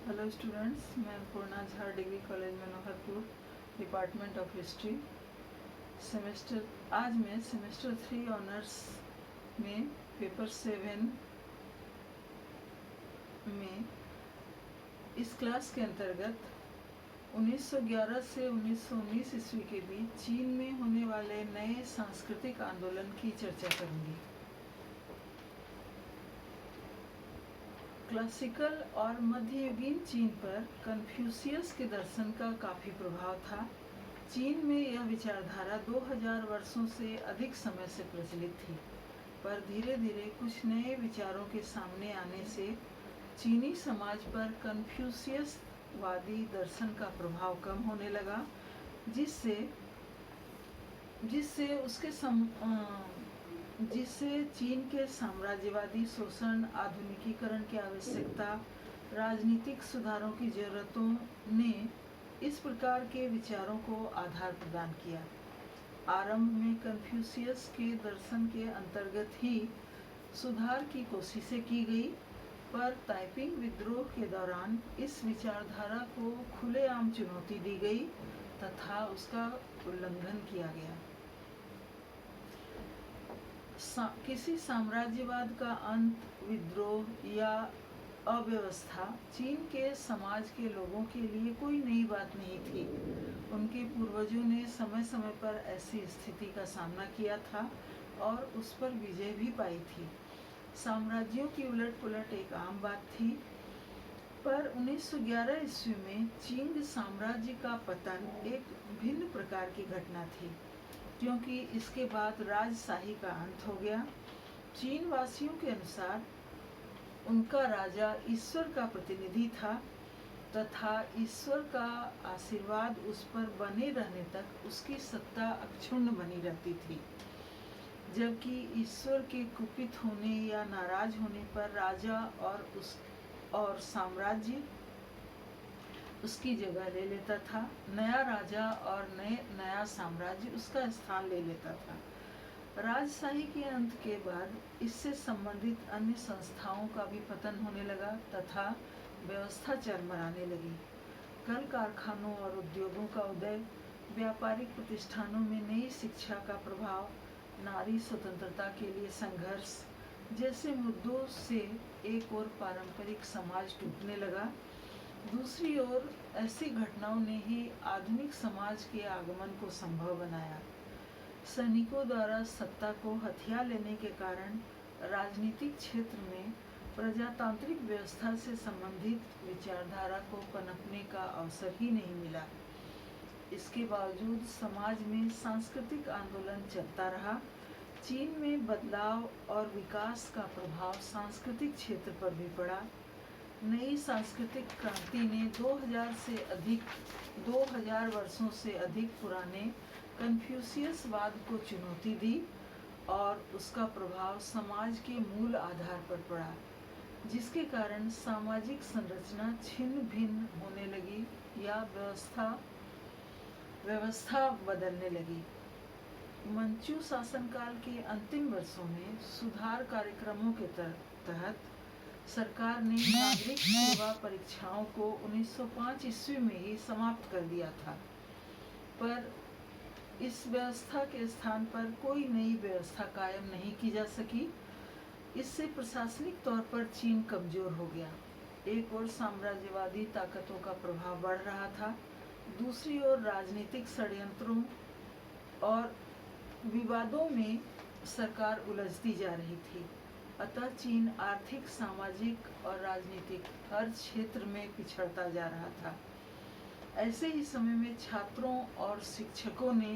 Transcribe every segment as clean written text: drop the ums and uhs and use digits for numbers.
Hello students, मैं Purna Jha, degree college Manoharpur, department of history. आज मैं सेमेस्टर 3 ऑनर्स में पेपर 7 में इस क्लास के अंतर्गत 1911 से 1919 ईस्वी के बीच चीन में होने वाले नए सांस्कृतिक आंदोलन की चर्चा करूंगी। क्लासिकल और मध्ययुगीन चीन पर कन्फ्यूशियस के दर्शन का काफ़ी प्रभाव था। चीन में यह विचारधारा 2000 वर्षों से अधिक समय से प्रचलित थी, पर धीरे धीरे कुछ नए विचारों के सामने आने से चीनी समाज पर कन्फ्यूशियसवादी दर्शन का प्रभाव कम होने लगा, जिससे चीन के साम्राज्यवादी शोषण, आधुनिकीकरण की आवश्यकता, राजनीतिक सुधारों की जरूरतों ने इस प्रकार के विचारों को आधार प्रदान किया। आरंभ में कन्फ्यूशियस के दर्शन के अंतर्गत ही सुधार की कोशिशें की गई, पर ताइपिंग विद्रोह के दौरान इस विचारधारा को खुलेआम चुनौती दी गई तथा उसका उल्लंघन किया गया। किसी साम्राज्यवाद का अंत, विद्रोह या अव्यवस्था चीन के समाज के लोगों के लिए कोई नई बात नहीं थी। उनके पूर्वजों ने समय समय पर ऐसी स्थिति का सामना किया था और उस पर विजय भी पाई थी। साम्राज्यों की उलट पुलट एक आम बात थी, पर 1911 ईस्वी में चिंग साम्राज्य का पतन एक भिन्न प्रकार की घटना थी, क्योंकि इसके बाद राजशाही का अंत हो गया। चीन वासियों के अनुसार उनका राजा ईश्वर का प्रतिनिधि था तथा ईश्वर का आशीर्वाद उस पर बने रहने तक उसकी सत्ता अक्षुण्ण बनी रहती थी, जबकि ईश्वर के कुपित होने या नाराज होने पर राजा और साम्राज्य उसकी जगह ले लेता था। नया राजा और नया साम्राज्य उसका स्थान ले लेता था। राजशाही के अंत के बाद इससे संबंधित अन्य संस्थाओं का भी पतन होने लगा तथा व्यवस्था चरमराने लगी। कल कारखानों और उद्योगों का उदय, व्यापारिक प्रतिष्ठानों में नई शिक्षा का प्रभाव, नारी स्वतंत्रता के लिए संघर्ष जैसे मुद्दों से एक और पारंपरिक समाज टूटने लगा। दूसरी ओर ऐसी घटनाओं ने ही आधुनिक समाज के आगमन को संभव बनाया। सैनिकों द्वारा सत्ता को हथिया लेने के कारण राजनीतिक क्षेत्र में प्रजातांत्रिक व्यवस्था से संबंधित विचारधारा को पनपने का अवसर ही नहीं मिला। इसके बावजूद समाज में सांस्कृतिक आंदोलन चलता रहा। चीन में बदलाव और विकास का प्रभाव सांस्कृतिक क्षेत्र पर भी पड़ा। नई सांस्कृतिक क्रांति ने 2000 वर्षों से अधिक पुराने कन्फ्यूशियसवाद को चुनौती दी और उसका प्रभाव समाज के मूल आधार पर पड़ा, जिसके कारण सामाजिक संरचना छिन्न भिन्न होने लगी या व्यवस्था बदलने लगी। मंचू शासनकाल के अंतिम वर्षों में सुधार कार्यक्रमों के तहत सरकार ने नागरिक सेवा परीक्षाओं को 1905 ईस्वी में ही समाप्त कर दिया था, पर इस व्यवस्था के स्थान पर कोई नई व्यवस्था कायम नहीं की जा सकी। इससे प्रशासनिक तौर पर चीन कमजोर हो गया। एक ओर साम्राज्यवादी ताकतों का प्रभाव बढ़ रहा था, दूसरी ओर राजनीतिक षड्यंत्रों और विवादों में सरकार उलझती जा रही थी। अतः चीन आर्थिक, सामाजिक और राजनीतिक हर क्षेत्र में पिछड़ता जा रहा था। ऐसे ही समय में छात्रों और शिक्षकों ने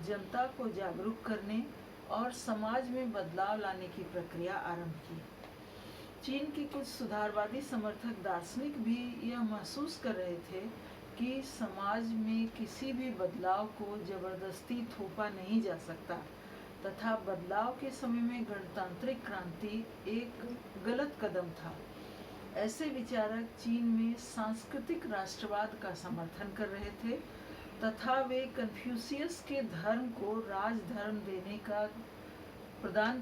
जनता को जागरूक करने और समाज में बदलाव लाने की प्रक्रिया आरंभ की। चीन के कुछ सुधारवादी समर्थक दार्शनिक भी यह महसूस कर रहे थे कि समाज में किसी भी बदलाव को जबरदस्ती थोपा नहीं जा सकता तथा बदलाव के समय में गणतांत्रिक क्रांति एक गलत कदम था। ऐसे विचारक चीन में सांस्कृतिक राष्ट्रवाद का समर्थन कर रहे थे तथा वे कन्फ्यूशियस के धर्म को राजधर्म प्रदान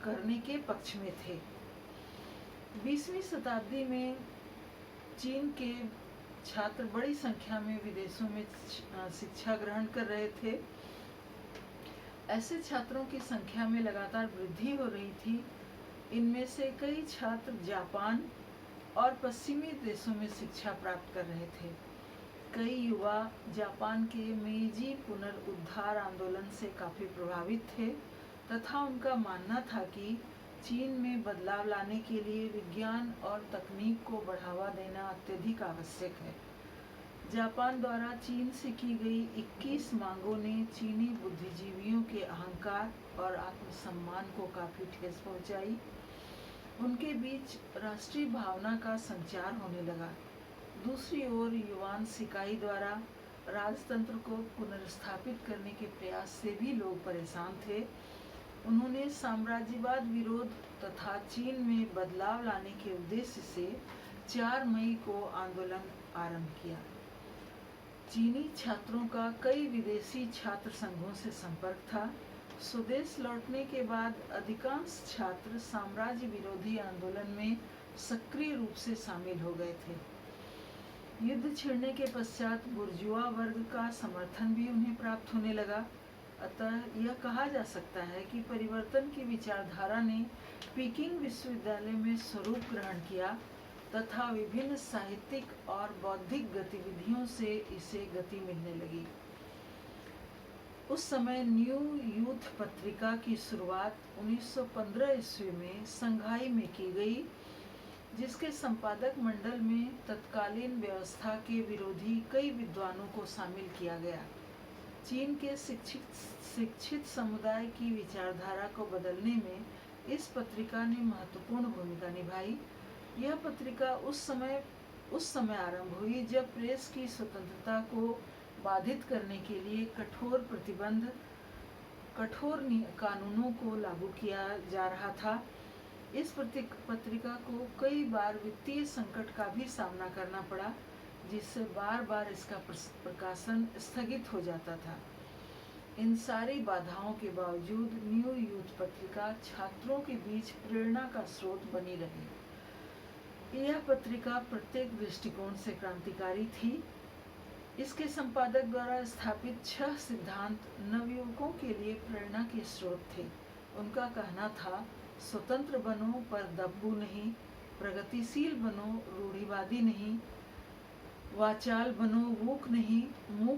करने के पक्ष में थे। 20वीं शताब्दी में चीन के छात्र बड़ी संख्या में विदेशों में शिक्षा ग्रहण कर रहे थे। ऐसे छात्रों की संख्या में लगातार वृद्धि हो रही थी। इनमें से कई छात्र जापान और पश्चिमी देशों में शिक्षा प्राप्त कर रहे थे। कई युवा जापान के मेइजी पुनरुद्धार आंदोलन से काफ़ी प्रभावित थे तथा उनका मानना था कि चीन में बदलाव लाने के लिए विज्ञान और तकनीक को बढ़ावा देना अत्यधिक आवश्यक है। जापान द्वारा चीन से की गई 21 मांगों ने चीनी बुद्धिजीवियों के अहंकार और आत्मसम्मान को काफ़ी ठेस पहुंचाई। उनके बीच राष्ट्रीय भावना का संचार होने लगा। दूसरी ओर युवान शिकाई द्वारा राजतंत्र को पुनर्स्थापित करने के प्रयास से भी लोग परेशान थे। उन्होंने साम्राज्यवाद विरोध तथा चीन में बदलाव लाने के उद्देश्य से 4 मई को आंदोलन आरंभ किया। चीनी छात्रों का कई विदेशी छात्र संघों से संपर्क था। स्वदेश लौटने के बाद अधिकांश छात्र साम्राज्य विरोधी आंदोलन में सक्रिय रूप से शामिल हो गए थे। युद्ध छिड़ने के पश्चात बुर्जुआ वर्ग का समर्थन भी उन्हें प्राप्त होने लगा। अतः यह कहा जा सकता है कि परिवर्तन की विचारधारा ने पीकिंग विश्वविद्यालय में स्वरूप ग्रहण किया तथा विभिन्न साहित्यिक और बौद्धिक गतिविधियों से इसे गति मिलने लगी। उस समय न्यू यूथ पत्रिका की शुरुआत 1915 ईस्वी में संघाई में की गई, जिसके संपादक मंडल में तत्कालीन व्यवस्था के विरोधी कई विद्वानों को शामिल किया गया। चीन के शिक्षित समुदाय की विचारधारा को बदलने में इस पत्रिका ने महत्वपूर्ण भूमिका निभाई। यह पत्रिका उस समय आरंभ हुई जब प्रेस की स्वतंत्रता को बाधित करने के लिए कठोर कानूनों को लागू किया जा रहा था। इस पत्रिका को कई बार वित्तीय संकट का भी सामना करना पड़ा, जिससे बार बार इसका प्रकाशन स्थगित हो जाता था। इन सारी बाधाओं के बावजूद न्यू यूथ पत्रिका छात्रों के बीच प्रेरणा का स्रोत बनी रही। यह पत्रिका प्रत्येक दृष्टिकोण से क्रांतिकारी थी। इसके संपादक द्वारा स्थापित 6 सिद्धांत नवयुवकों के लिए प्रेरणा के स्रोत थे। उनका कहना था, स्वतंत्र बनो पर दब्बू नहीं, प्रगतिशील बनो रूढ़िवादी नहीं, वाचाल बनो मूक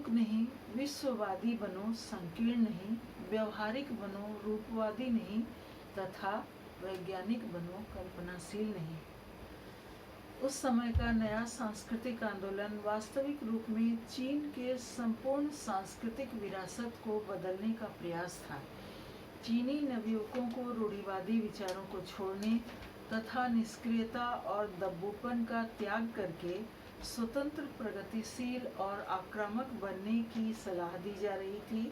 नहीं, विश्ववादी बनो संकीर्ण नहीं, व्यवहारिक बनो रूपवादी नहीं तथा वैज्ञानिक बनो कल्पनाशील नहीं। उस समय का नया सांस्कृतिक आंदोलन वास्तविक रूप में चीन के संपूर्ण सांस्कृतिक विरासत को बदलने का प्रयास था। चीनी नवयुवकों को रूढ़िवादी विचारों को छोड़ने तथा निष्क्रियता और दब्बूपन का त्याग करके स्वतंत्र, प्रगतिशील और आक्रामक बनने की सलाह दी जा रही थी।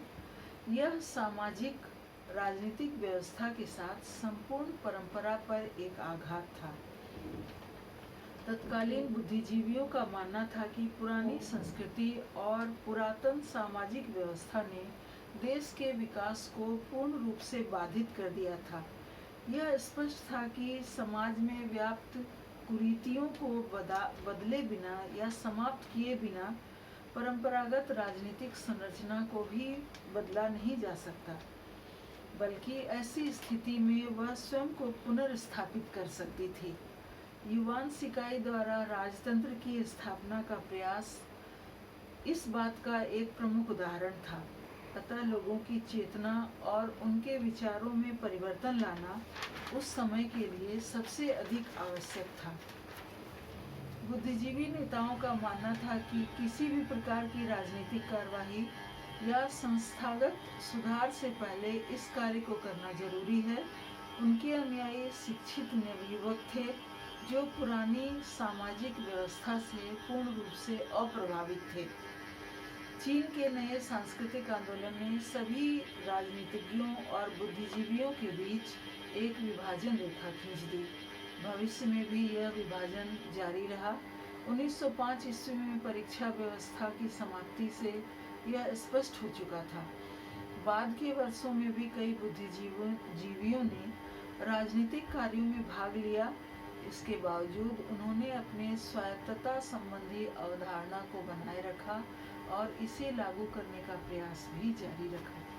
यह सामाजिक राजनीतिक व्यवस्था के साथ संपूर्ण परंपरा पर एक आघात था। तत्कालीन बुद्धिजीवियों का मानना था कि पुरानी संस्कृति और पुरातन सामाजिक व्यवस्था ने देश के विकास को पूर्ण रूप से बाधित कर दिया था। यह स्पष्ट था कि समाज में व्याप्त कुरीतियों को बदले बिना या समाप्त किए बिना परंपरागत राजनीतिक संरचना को भी बदला नहीं जा सकता, बल्कि ऐसी स्थिति में वह स्वयं को पुनर्स्थापित कर सकती थी। युवान शिकाई द्वारा राजतंत्र की स्थापना का प्रयास इस बात का एक प्रमुख उदाहरण था। अतः लोगों की चेतना और उनके विचारों में परिवर्तन लाना उस समय के लिए सबसे अधिक आवश्यक था। बुद्धिजीवी नेताओं का मानना था कि किसी भी प्रकार की राजनीतिक कार्यवाही या संस्थागत सुधार से पहले इस कार्य को करना जरूरी है। उनके अनुयायी शिक्षित नवयुवक थे जो पुरानी सामाजिक व्यवस्था से पूर्ण रूप से अप्रभावित थे। चीन के नए सांस्कृतिक आंदोलन ने सभी राजनीतिज्ञों और बुद्धिजीवियों के बीच एक विभाजन रेखा खींच दी। भविष्य में भी यह विभाजन जारी रहा। 1905 ईस्वी में परीक्षा व्यवस्था की समाप्ति से यह स्पष्ट हो चुका था। बाद के वर्षों में भी कई बुद्धिजीवियों ने राजनीतिक कार्यों में भाग लिया। इसके बावजूद उन्होंने अपने स्वायत्तता संबंधी अवधारणा को बनाए रखा और इसे लागू करने का प्रयास भी जारी रखा।